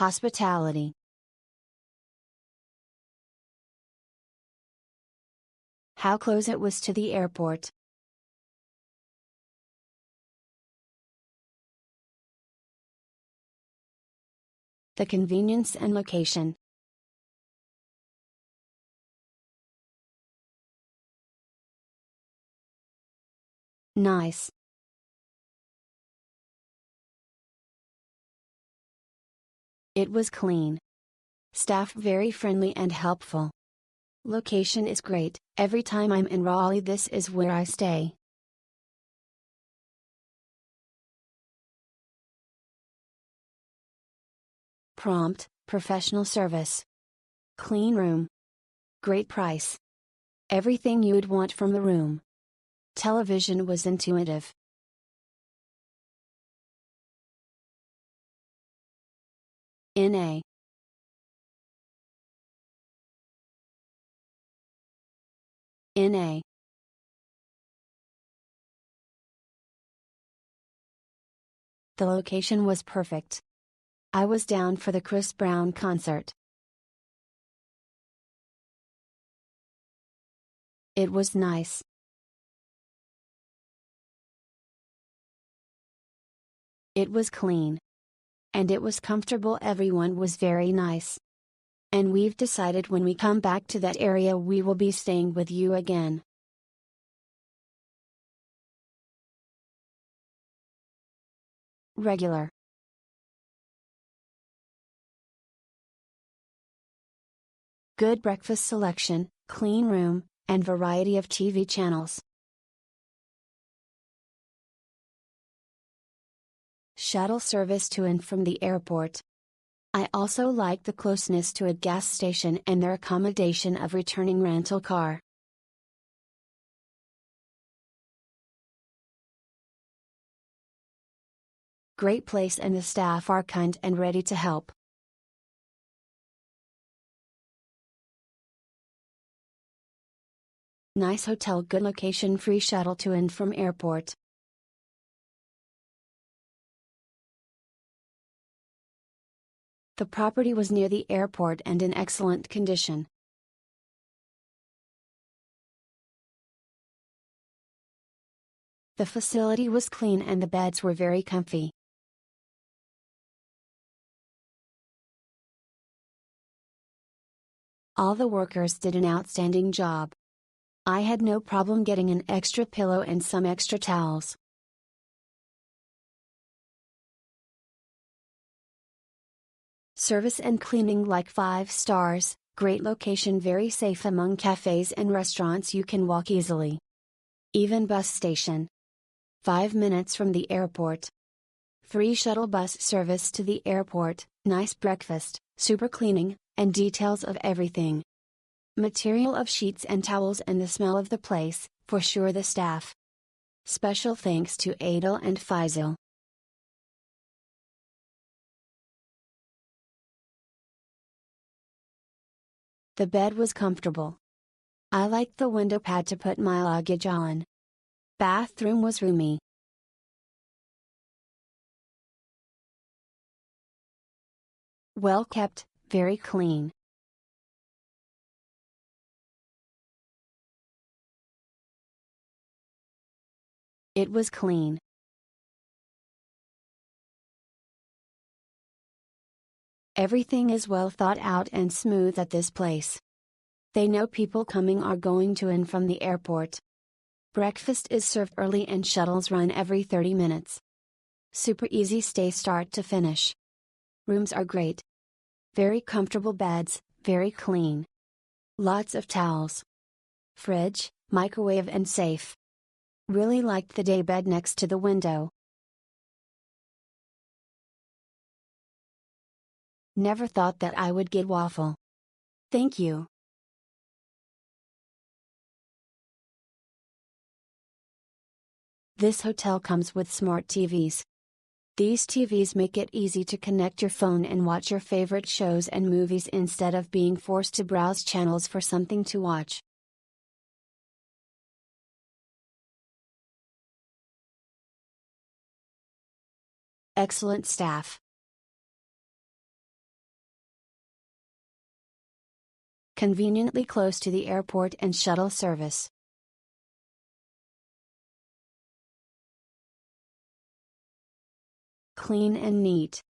Hospitality. How close it was to the airport. The convenience and location. Nice. It was clean. Staff very friendly and helpful. Location is great. Every time I'm in Raleigh, this is where I stay. Prompt, professional service. Clean room. Great price. Everything you'd want from the room. Television was intuitive. NA. NA. The location was perfect. I was down for the Chris Brown concert. It was nice. It was clean. And it was comfortable. Everyone was very nice. And we've decided when we come back to that area we will be staying with you again. Regular. Good breakfast selection, clean room, and variety of TV channels. Shuttle service to and from the airport. I also like the closeness to a gas station and their accommodation of returning rental car. Great place and the staff are kind and ready to help. Nice hotel, good location, free shuttle to and from airport. The property was near the airport and in excellent condition. The facility was clean and the beds were very comfy. All the workers did an outstanding job. I had no problem getting an extra pillow and some extra towels. Service and cleaning like 5 stars, great location, very safe among cafes and restaurants, you can walk easily. Even bus station. 5 minutes from the airport. Free shuttle bus service to the airport, nice breakfast, super cleaning, and details of everything. Material of sheets and towels and the smell of the place, for sure the staff. Special thanks to Adel and Faisal. The bed was comfortable. I liked the window pad to put my luggage on. Bathroom was roomy. Well kept, very clean. It was clean. Everything is well thought out and smooth at this place. They know people coming are going to and from the airport. Breakfast is served early and shuttles run every 30 minutes. Super easy stay start to finish. Rooms are great. Very comfortable beds, very clean. Lots of towels. Fridge, microwave and safe. Really liked the day bed next to the window. Never thought that I would get waffle. Thank you. This hotel comes with smart TVs. These TVs make it easy to connect your phone and watch your favorite shows and movies instead of being forced to browse channels for something to watch. Excellent staff. Conveniently close to the airport and shuttle service. Clean and neat.